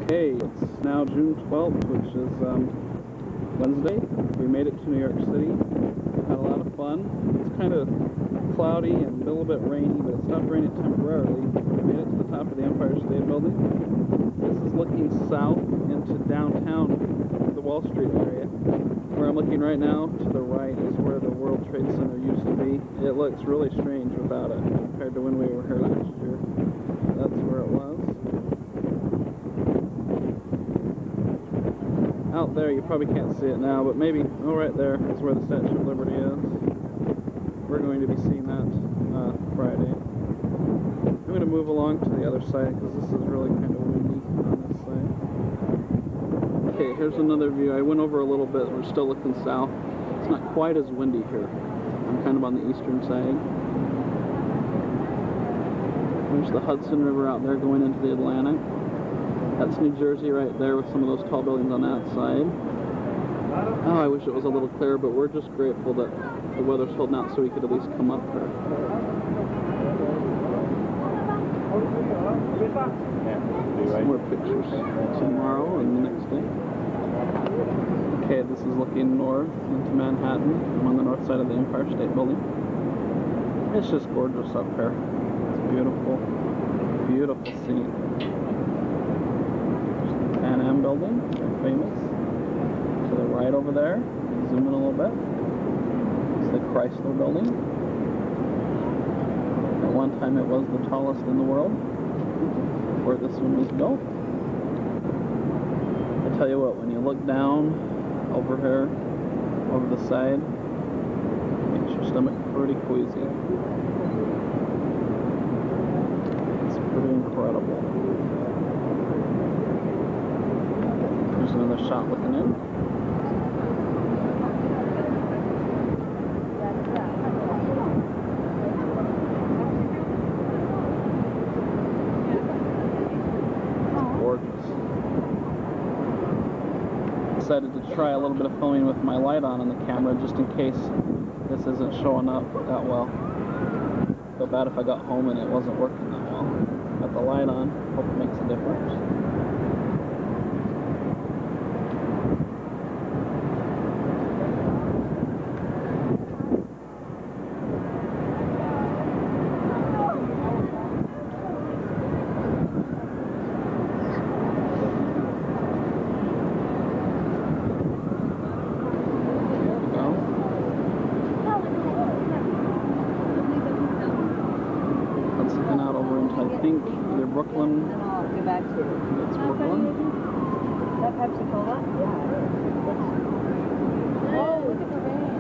Okay, it's now June 12th, which is Wednesday. We made it to New York City. Had a lot of fun. It's kind of cloudy and a little bit rainy, but it stopped raining temporarily. We made it to the top of the Empire State Building. This is looking south into downtown, the Wall Street area. Where I'm looking right now, to the right, is where the World Trade Center used to be. It looks really strange without it compared to when we were here last year. That's where it was. Out there, you probably can't see it now, but maybe, right there is where the Statue of Liberty is. We're going to be seeing that Friday. I'm going to move along to the other side because this is really kind of windy on this side. Okay, here's another view. I went over a little bit. We're still looking south. It's not quite as windy here. I'm kind of on the eastern side. There's the Hudson River out there going into the Atlantic. That's New Jersey right there with some of those tall buildings on that side. Oh, I wish it was a little clearer, but we're just grateful that the weather's holding out so we could at least come up here. Some more pictures tomorrow and the next day. Okay, this is looking north into Manhattan. I'm on the north side of the Empire State Building. It's just gorgeous up here. It's beautiful, beautiful scene. Pan Am building, very famous. To the right over there, zoom in a little bit. It's the Chrysler building. At one time it was the tallest in the world, before this one was built. I tell you what, when you look down over here, over the side, it makes your stomach pretty queasy. It's pretty incredible. There's another shot looking in. It's gorgeous. Decided to try a little bit of filming with my light on the camera just in case this isn't showing up that well. Feel bad if I got home and it wasn't working that well. Got the light on, hope it makes a difference. I think either Brooklyn. Get back to it. It's Brooklyn. Is that Pepsi Cola? Yeah. Oh, look at the rain.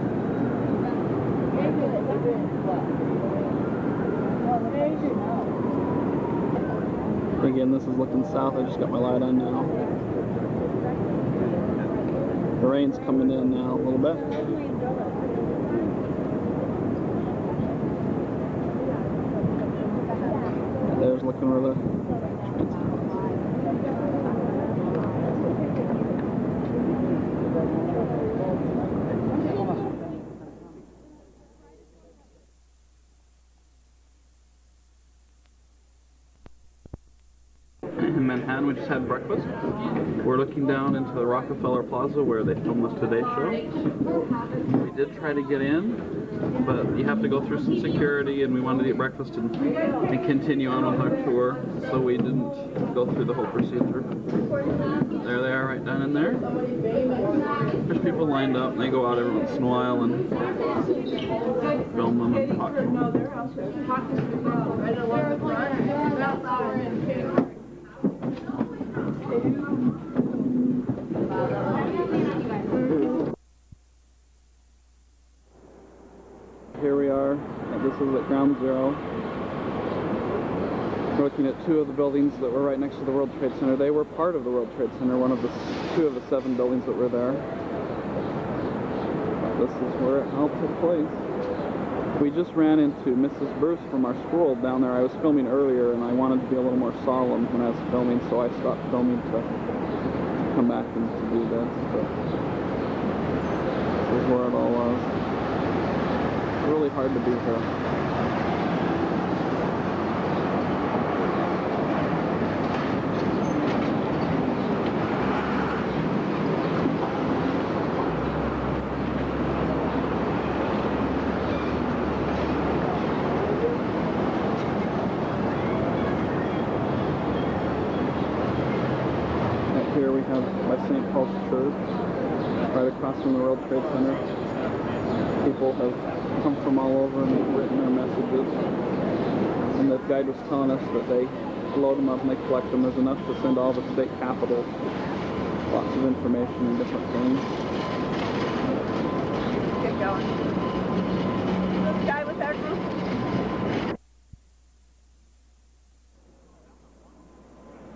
Again, this is looking south. I just got my light on now. The rain's coming in now a little bit. There's looking where the in Manhattan, we just had breakfast. We're looking down into the Rockefeller Plaza where they filmed the Today Show. We did try to get in, but you have to go through some security, and we wanted to eat breakfast and continue on with our tour, so we didn't go through the whole procedure. There they are right down in there. There's people lined up, and they go out every once in a while and film them and talk to them. Here we are. This is at Ground Zero. We're looking at two of the buildings that were right next to the World Trade Center. They were part of the World Trade Center, two of the 7 buildings that were there. This is where it all took place. We just ran into Mrs. Bruce from our school down there. I was filming earlier, and I wanted to be a little more solemn when I was filming, so I stopped filming to come back and to do this. But this is where it all was. It's really hard to be here. Falls Church, right across from the World Trade Center. People have come from all over and have written their messages. And the guide was telling us that they load them up and they collect them. There's enough to send all the state capitals. Lots of information and different things. Get going. This guy with our group.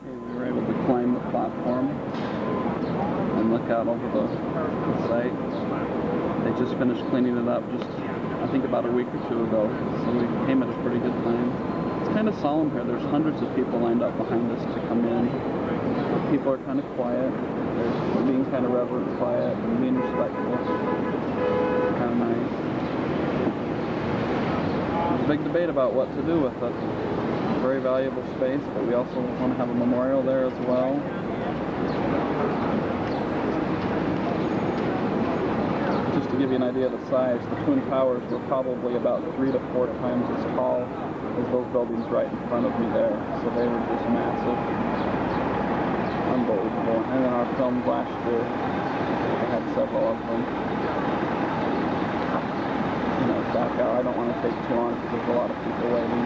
We were able to climb the platform and look out over the site. They just finished cleaning it up just, I think, about a week or two ago. So we came at a pretty good time. It's kind of solemn here. There's hundreds of people lined up behind us to come in. People are kind of quiet. They're being kind of reverent, quiet, and being respectful. Kind of nice. There's a big debate about what to do with it. Very valuable space, but we also want to have a memorial there as well. Just to give you an idea of the size, the Twin Towers were probably about 3 to 4 times as tall as those buildings right in front of me there. So they were just massive. Unbelievable. And then our films last year, I had several of them. You know, back out. I don't want to take too long because there's a lot of people waiting.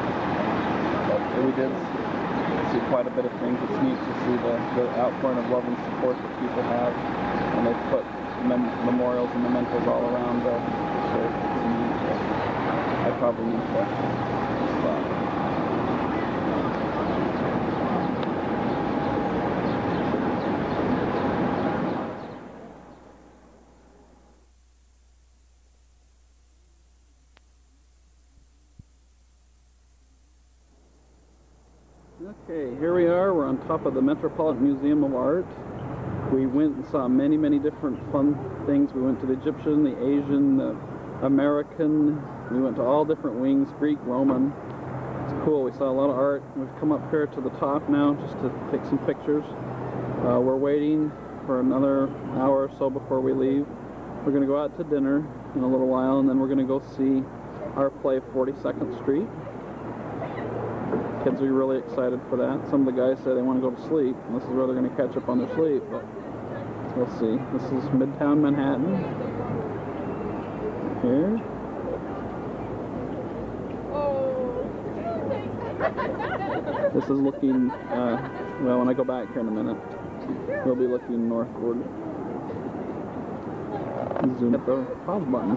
But we did see quite a bit of things. It's neat to see the outpouring of love and support that people have. And they've put memorials and mementos all around the church. It's neat. I probably need to stop. Okay, here we are. We're on top of the Metropolitan Museum of Art. We went and saw many, many different fun things. We went to the Egyptian, the Asian, the American. We went to all different wings, Greek, Roman. It's cool. We saw a lot of art. We've come up here to the top now just to take some pictures. We're waiting for another hour or so before we leave. We're going to go out to dinner in a little while, and then we're going to go see our play, 42nd Street. Kids are really excited for that. Some of the guys say they want to go to sleep, and this is where they're going to catch up on their sleep, but we'll see. This is Midtown Manhattan. Here. This is looking, well, when I go back here in a minute, we'll be looking northward. Zoom hit the pause button.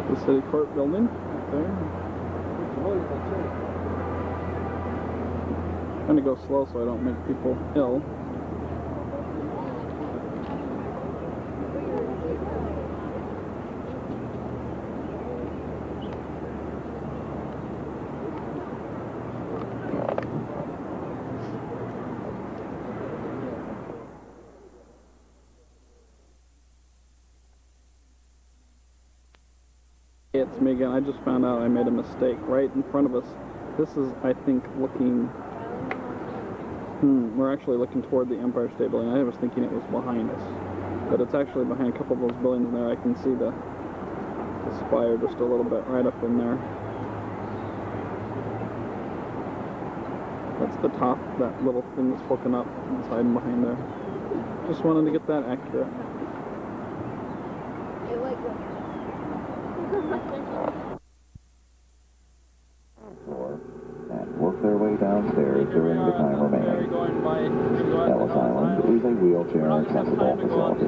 The city court building up there. I'm going to go slow so I don't make people ill. It's me again. I just found out I made a mistake right in front of us. This is, I think, looking... we're actually looking toward the Empire State Building. I was thinking it was behind us. But it's actually behind a couple of those buildings there. I can see the spire just a little bit right up in there. That's the top, that little thing that's poking up inside and behind there. Just wanted to get that accurate. And work their way downstairs during the time remaining. Ellis Island is a wheelchair-accessible facility.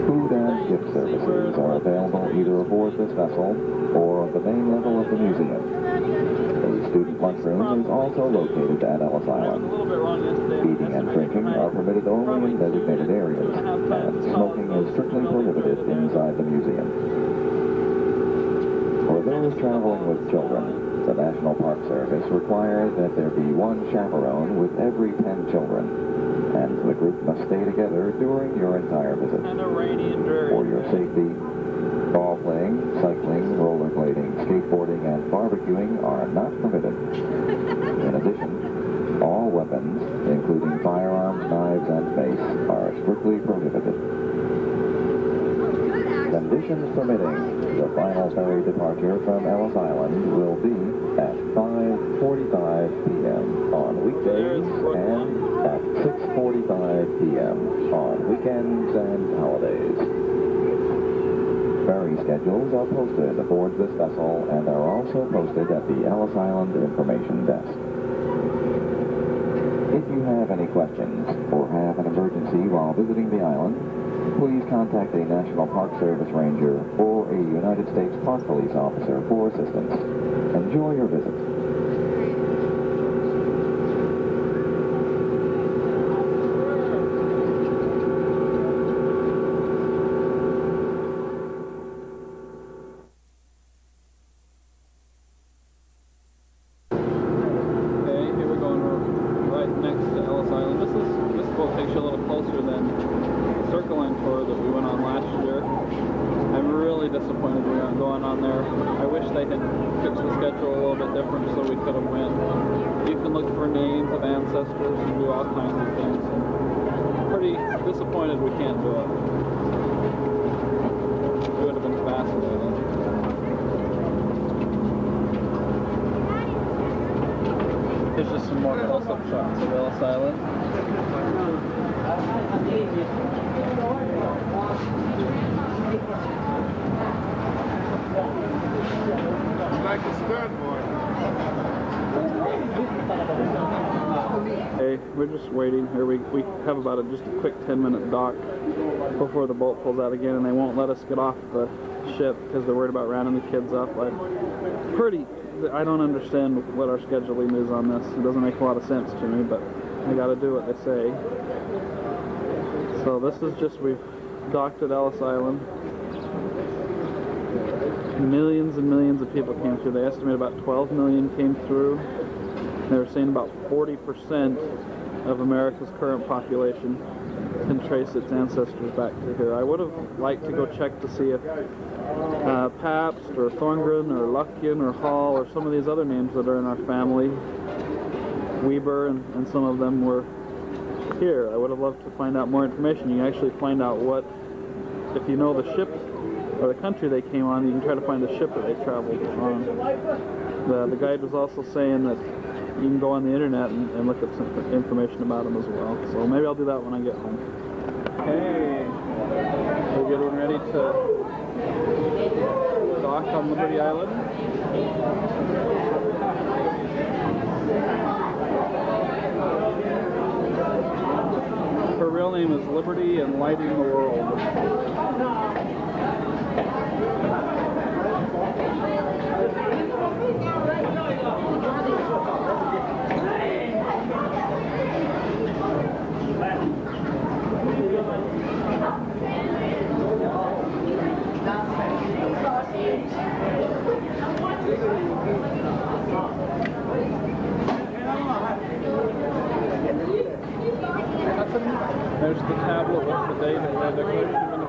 Food and gift services are available either aboard this vessel or on the main level of the museum. A student lunchroom is also located at Ellis Island. Eating and drinking are permitted only in designated areas, and smoking is strictly prohibited inside the museum. For those traveling with children, the National Park Service requires that there be one chaperone with every 10 children. and the group must stay together during your entire visit. Kind of rainy and dreary. For your safety, ball playing, cycling, rollerblading, skateboarding, and barbecuing are not permitted. In addition, all weapons, including firearms, knives, and mace, are strictly prohibited. Conditions permitting, the final ferry departure from Ellis Island will be at 5:45 p.m. on weekdays and at 6:45 p.m. on weekends and holidays. Ferry schedules are posted aboard this vessel and are also posted at the Ellis Island Information Desk. If you have any questions or have an emergency while visiting the island, please contact a National Park Service ranger or a United States Park Police officer for assistance. Enjoy your visit. Okay, here we're going right next to Ellis Island. This boat takes you a little closer than the Circle Line tour that we went on last year. I'm really disappointed we aren't going on there. I wish they had fixed the schedule a little bit different so we could have went. You can look for names of ancestors and do all kinds of things. I'm pretty disappointed we can't do it. It would have been fascinating. There's just some more close-up shots of Ellis Island. Like a stern boy. Hey, we're just waiting here. We have about just a quick 10-minute dock before the boat pulls out again, and they won't let us get off the ship because they're worried about rounding the kids up. I don't understand what our scheduling is on this. It doesn't make a lot of sense to me, but I got to do what they say. So this is just, we've docked at Ellis Island. Millions and millions of people came through. They estimate about 12 million came through. They were saying about 40% of America's current population can trace its ancestors back to here. I would have liked to go check to see if Pabst or Thorngren or Luckian or Hall or some of these other names that are in our family, Weber and some of them were here. I would have loved to find out more information. You can actually find out what, if you know the ship or the country they came on, you can try to find the ship that they traveled on. The guide was also saying that you can go on the internet and look at some information about them as well. So maybe I'll do that when I get home. Okay, we're getting ready to dock on Liberty Island. Her real name is Liberty and Lighting the World. There's the tablet with the date and the declaration of